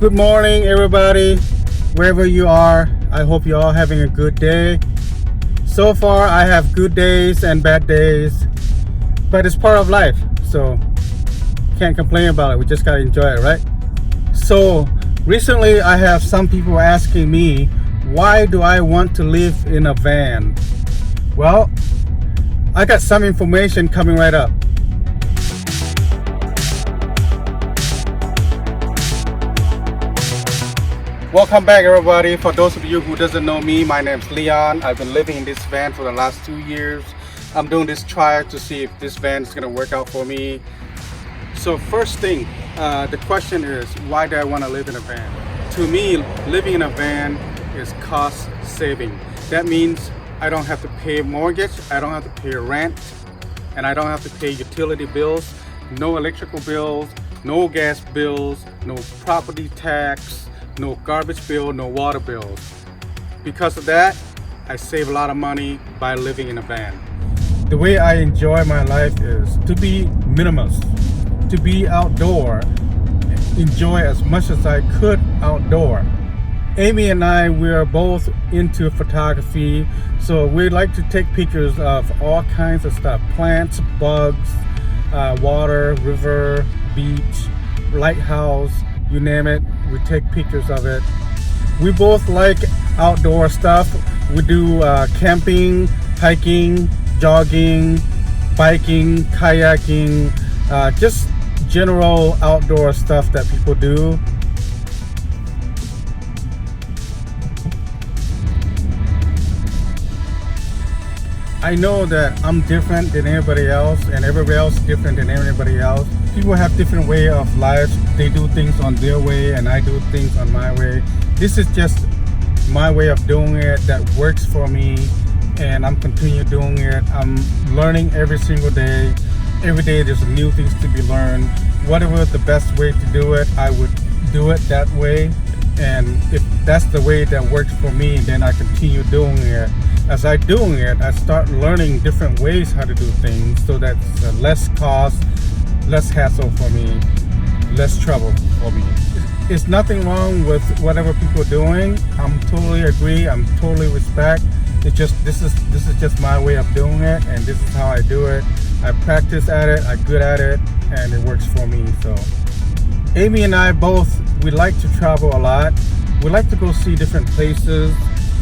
Good morning, everybody, wherever you are. I hope you're all having a good day. So far, I have good days and bad days, but it's part of life, so can't complain about it. We just gotta enjoy it, right? So recently, I have some people asking me, why do I want to live in a van? Well, I got some information coming right up. Welcome back, everybody. For those of you who doesn't know me, my name's Leon. I've been living in this van for the last 2 years. I'm doing this trial to see if this van is going to work out for me. So first thing, the question is, why do I want to live in a van? To me, living in a van is cost saving. That means I don't have to pay mortgage, I don't have to pay rent, and I don't have to pay utility bills, no electrical bills, no gas bills, no property tax, no garbage bill, no water bills. Because of that, I save a lot of money by living in a van. The way I enjoy my life is to be minimalist, to be outdoor, enjoy as much as I could outdoor. Amy and I, we are both into photography, so we like to take pictures of all kinds of stuff: plants, bugs, water, river, beach, lighthouse, you name it, we take pictures of it. We both like outdoor stuff. We do camping, hiking, jogging, biking, kayaking, just general outdoor stuff that people do. I know that I'm different than everybody else, and everybody else is different than everybody else. People have different way of life. They do things on their way, and I do things on my way. This is just my way of doing it that works for me, and I'm continue doing it. I'm learning every single day. Every day there's new things to be learned. Whatever the best way to do it, I would do it that way. And if that's the way that works for me, then I continue doing it. As I doing it, I start learning different ways how to do things, so that's less cost, less hassle for me, less trouble for me. It's nothing wrong with whatever people are doing. I'm totally agree. I'm totally respect. It's just this is just my way of doing it, and this is how I do it. I practice at it. I'm good at it, and it works for me. So, Amy and I both, we like to travel a lot. We like to go see different places,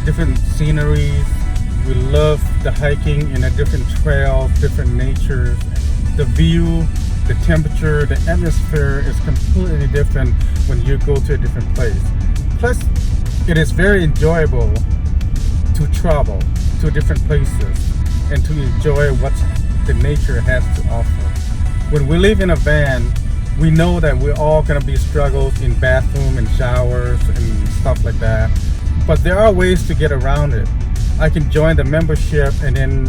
different sceneries. We love the hiking in a different trail, different natures. The view, the temperature, the atmosphere is completely different when you go to a different place. Plus, it is very enjoyable to travel to different places and to enjoy what the nature has to offer. When we live in a van, we know that we're all gonna be struggles in bathroom and showers and stuff like that. But there are ways to get around it. I can join the membership and then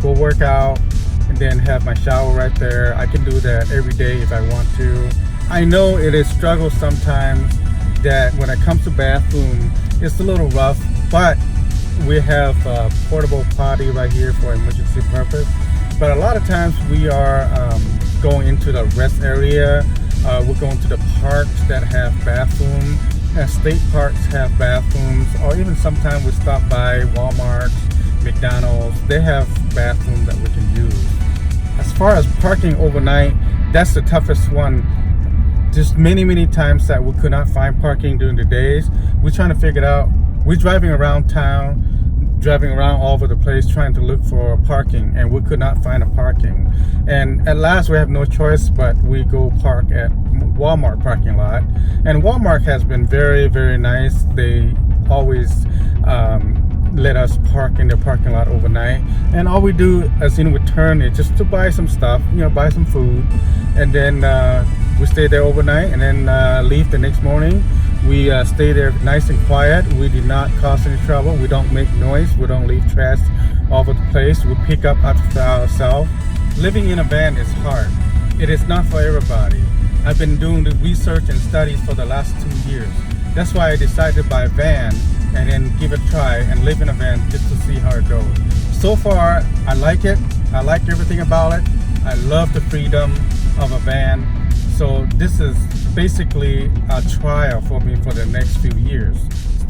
go work out and then have my shower right there. I can do that every day if I want to. I know it is struggle sometimes that when it comes to bathroom, it's a little rough, but we have a portable potty right here for emergency purpose. But a lot of times we are going into the rest area. We're going to the parks that have bathrooms. State parks have bathrooms, or even sometimes we stop by Walmart, McDonald's. They have bathrooms that we can use. As far as parking overnight, that's the toughest one. Just many times that we could not find parking during the days. We're trying to figure it out. We're driving around town, driving around all over the place trying to look for parking, and we could not find a parking. And at last we have no choice but we go park at Walmart parking lot. And Walmart has been very nice. They always let us park in their parking lot overnight, and all we do as in return is just to buy some stuff, buy some food, and then we stay there overnight and then leave the next morning. We stay there nice and quiet. We did not cause any trouble. We don't make noise. We don't leave trash all over the place. We pick up after ourselves. Living in a van is hard. It is not for everybody. I've been doing the research and studies for the last 2 years. That's why I decided to buy a van and then give it a try and live in a van just to see how it goes. So far, I like it. I like everything about it. I love the freedom of a van. So this is basically a trial for me for the next few years.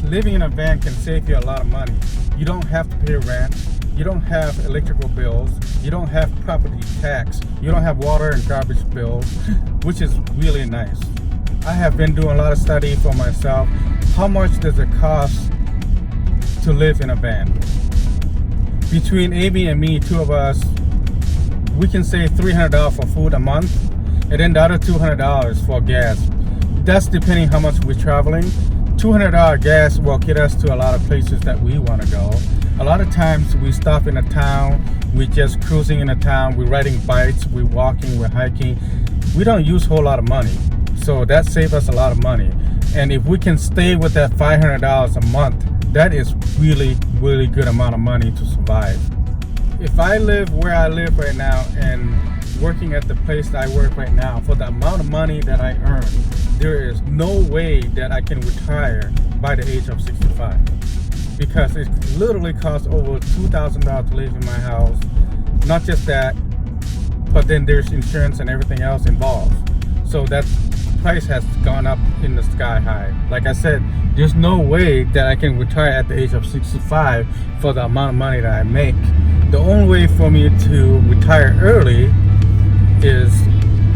Living in a van can save you a lot of money. You don't have to pay rent. You don't have electrical bills. You don't have property tax. You don't have water and garbage bills, which is really nice. I have been doing a lot of study for myself. How much does it cost to live in a van? Between Amy and me, two of us, we can save $300 for food a month, and then the other $200 for gas. That's depending how much we're traveling. $200 gas will get us to a lot of places that we want to go. A lot of times we stop in a town, we're just cruising in a town, we're riding bikes, we're walking, we're hiking. We don't use a whole lot of money. So that saves us a lot of money. And if we can stay with that $500 a month, that is really good amount of money to survive. If I live where I live right now and working at the place that I work right now, for the amount of money that I earn, there is no way that I can retire by the age of 65. Because it literally costs over $2,000 to live in my house. Not just that, but then there's insurance and everything else involved. So that price has gone up in the sky high. Like I said, there's no way that I can retire at the age of 65 for the amount of money that I make. The only way for me to retire early is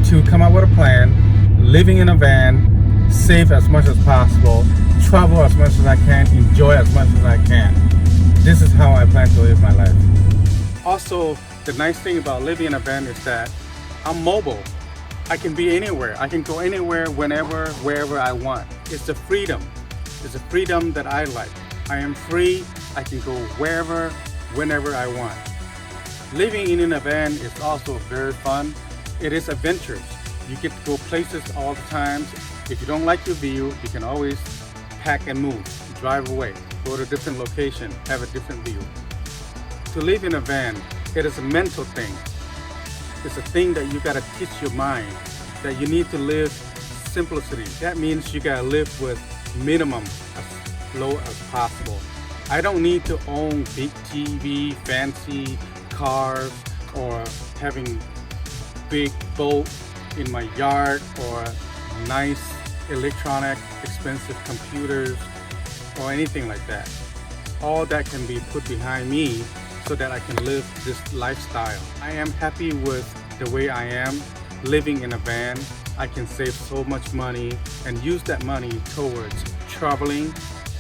to come up with a plan, living in a van, save as much as possible, travel as much as I can, enjoy as much as I can. This is how I plan to live my life. Also, the nice thing about living in a van is that I'm mobile. I can be anywhere. I can go anywhere, whenever, wherever I want. It's the freedom. It's the freedom that I like. I am free. I can go wherever, whenever I want. Living in a van is also very fun. It is adventurous. You get to go places all the time. If you don't like your view, you can always pack and move, drive away, go to a different location, have a different view. To live in a van, it is a mental thing. It's a thing that you gotta teach your mind, that you need to live simplicity. That means you gotta live with minimum as low as possible. I don't need to own big TV, fancy cars, or having big boat in my yard, or nice electronic, expensive computers, or anything like that. All that can be put behind me so that I can live this lifestyle. I am happy with the way I am living in a van. I can save so much money and use that money towards traveling,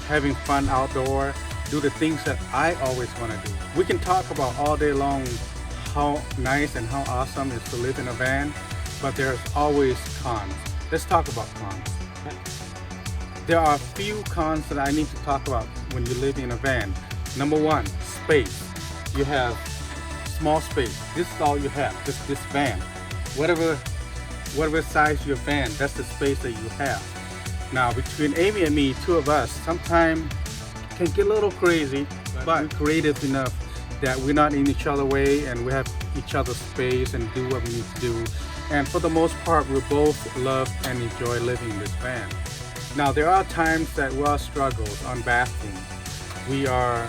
having fun outdoor, do the things that I always want to do. We can talk about all day long how nice and how awesome it is to live in a van, but there's always cons. Let's talk about cons. There are a few cons that I need to talk about when you live in a van. Number one, space. You have small space. This is all you have, just this van. Whatever size your van, that's the space that you have. Now, between Amy and me, two of us, sometimes can get a little crazy, but we're creative enough that we're not in each other's way and we have each other's space and do what we need to do. And for the most part, we both love and enjoy living in this van. Now, there are times that we'll struggle on bathroom. We are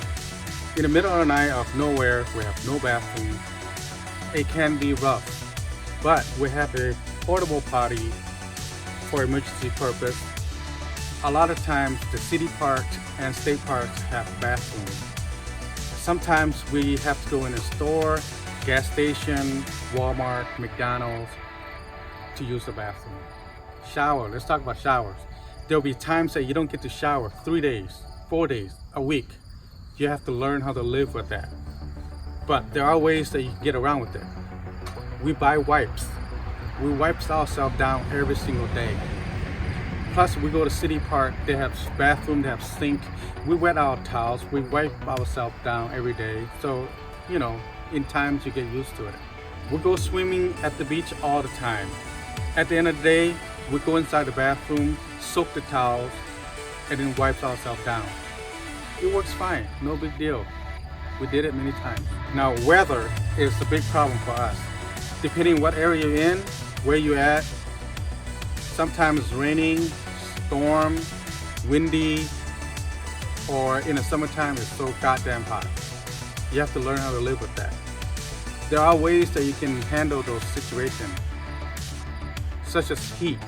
in the middle of the night of nowhere, we have no bathroom. It can be rough, but we have a portable potty for emergency purpose. A lot of times the city parks and state parks have bathrooms. Sometimes we have to go in a store, gas station, Walmart, McDonald's to use the bathroom. Shower, let's talk about showers. There'll be times that you don't get to shower 3 days, 4 days, a week. You have to learn how to live with that. But there are ways that you can get around with it. We buy wipes. We wipe ourselves down every single day. Plus, we go to city park, they have bathroom, they have sink. We wet our towels, we wipe ourselves down every day. So, you know, in times you get used to it. We go swimming at the beach all the time. At the end of the day, we go inside the bathroom, soak the towels, and then wipe ourselves down. It works fine, no big deal. We did it many times. Now, weather is a big problem for us. Depending what area you're in, where you're at, sometimes it's raining, storm, windy, or in the summertime it's so goddamn hot. You have to learn how to live with that. There are ways that you can handle those situations, such as heat.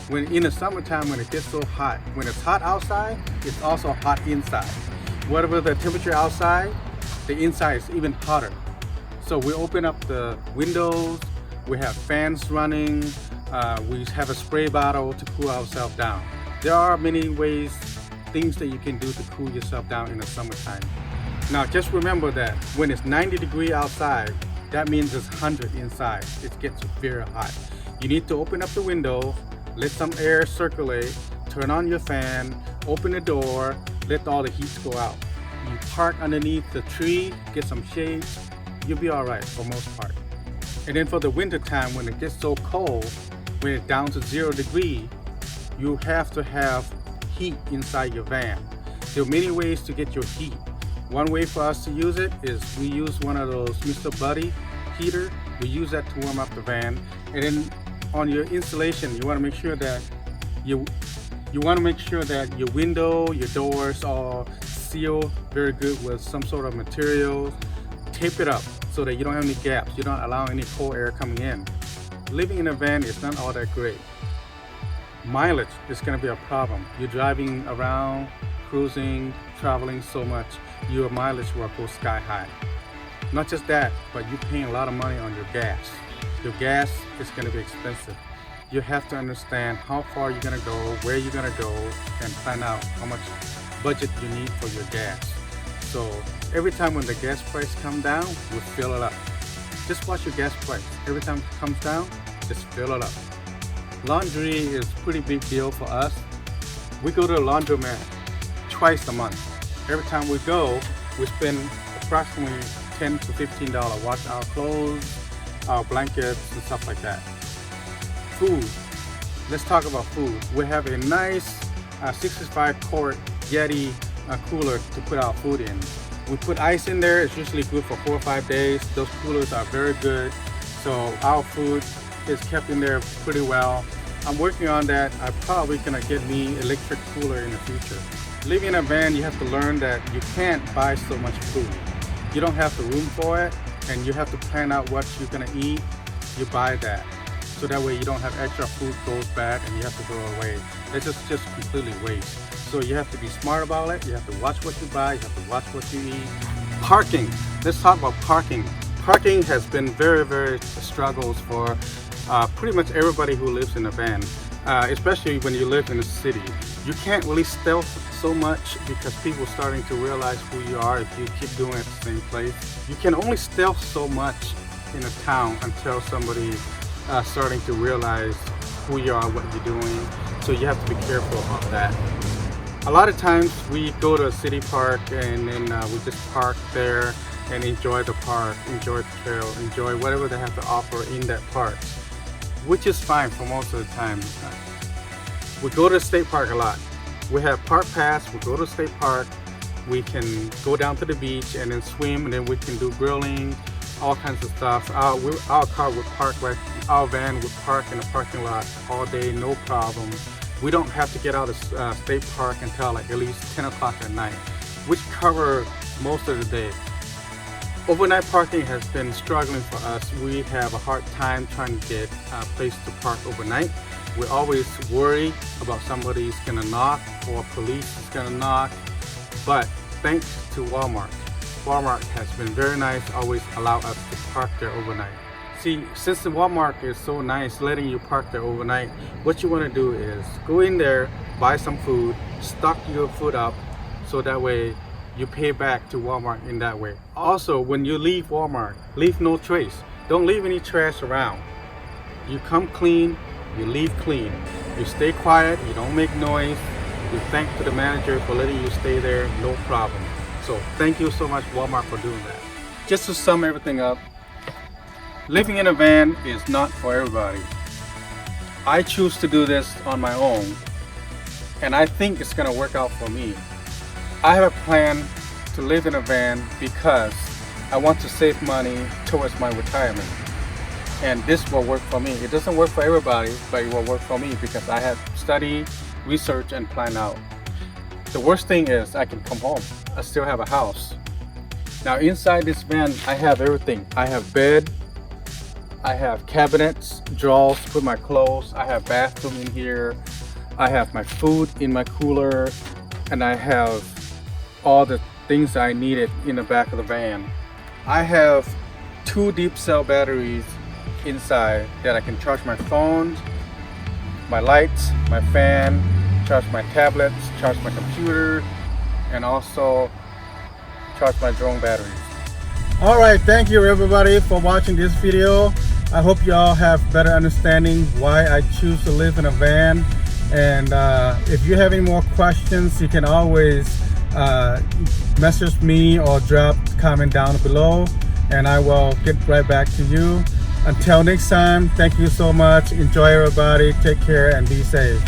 When in the summertime, when it gets so hot, when it's hot outside, it's also hot inside. Whatever the temperature outside, the inside is even hotter. So we open up the windows, we have fans running, we have a spray bottle to cool ourselves down. There are many ways, things that you can do to cool yourself down in the summertime. Now just remember that when it's 90 degrees outside, that means it's 100 inside. It gets very hot. You need to open up the window, let some air circulate, turn on your fan, open the door, let all the heat go out. You park underneath the tree, get some shade, you'll be all right for most part. And then for the winter time, when it gets so cold, when it's down to 0 degrees, you have to have heat inside your van. There are many ways to get your heat. One way for us to use it is we use one of those Mr. Buddy heater. We use that to warm up the van. And then on your installation, you want to make sure that your window, your doors are sealed very good with some sort of material. Tape it up so that you don't have any gaps. You don't allow any cold air coming in. Living in a van is not all that great. Mileage is going to be a problem. You're driving around, cruising, traveling so much, your mileage will go sky high. Not just that, but you're paying a lot of money on your gas. Your gas is going to be expensive. You have to understand how far you're going to go, where you're going to go, and plan out how much budget you need for your gas. So every time when the gas price comes down, we fill it up. Just watch your gas price. Every time it comes down, just fill it up. Laundry is a pretty big deal for us. We go to the laundromat twice a month. Every time we go, we spend approximately $10 to $15. Wash our clothes, our blankets, and stuff like that. Food. Let's talk about food. We have a nice 65 quart Yeti cooler to put our food in. We put ice in there. It's usually good for 4 or 5 days. Those coolers are very good. So our food is kept in there pretty well. I'm working on that. I'm probably gonna get me electric cooler in the future. Living in a van, you have to learn that you can't buy so much food. You don't have the room for it, and you have to plan out what you're gonna eat. You buy that. So that way you don't have extra food goes bad and you have to throw it away. It's just completely waste. So you have to be smart about it. You have to watch what you buy. You have to watch what you eat. Parking. Let's talk about parking. Parking has been very struggles for pretty much everybody who lives in a van, especially when you live in a city. You can't really stealth so much because people are starting to realize who you are if you keep doing it at the same place. You can only stealth so much in a town until somebody starting to realize who you are, what you're doing. So you have to be careful about that. A lot of times we go to a city park and then we just park there and enjoy the park, enjoy the trail, enjoy whatever they have to offer in that park, which is fine for most of the time. We go to the state park a lot. We have park pass, we go to the state park, we can go down to the beach and then swim, and then we can do grilling, all kinds of stuff. Our car would park right, our van would park in the parking lot all day, no problem. We don't have to get out of state park until like at least 10 o'clock at night, which cover most of the day. Overnight parking has been struggling for us. We have a hard time trying to get a place to park overnight. We always worry about somebody's gonna knock or police is gonna knock, but thanks to Walmart. Walmart has been very nice, always allow us to park there overnight. See, since the Walmart is so nice letting you park there overnight, what you want to do is go in there, buy some food, stock your food up, so that way you pay back to Walmart in that way. Also, when you leave Walmart, leave no trace. Don't leave any trash around. You come clean, you leave clean. You stay quiet, you don't make noise. You thank to the manager for letting you stay there, no problem. So thank you so much, Walmart, for doing that. Just to sum everything up, living in a van is not for everybody. I choose to do this on my own, and I think it's gonna work out for me. I have a plan to live in a van because I want to save money towards my retirement. And this will work for me. It doesn't work for everybody, but it will work for me because I have studied, researched, and planned out. The worst thing is I can come home. I still have a house. Now inside this van, I have everything. I have bed, I have cabinets, drawers to put my clothes. I have bathroom in here. I have my food in my cooler, and I have all the things I needed in the back of the van. I have 2 deep cell batteries inside that I can charge my phone, my lights, my fan, charge my tablets, charge my computer, and also charge my drone batteries. Alright, thank you everybody for watching this video. I hope y'all have better understanding why I choose to live in a van. And if you have any more questions, you can always message me or drop a comment down below, and I will get right back to you. Until next time, thank you so much. Enjoy everybody. Take care and be safe.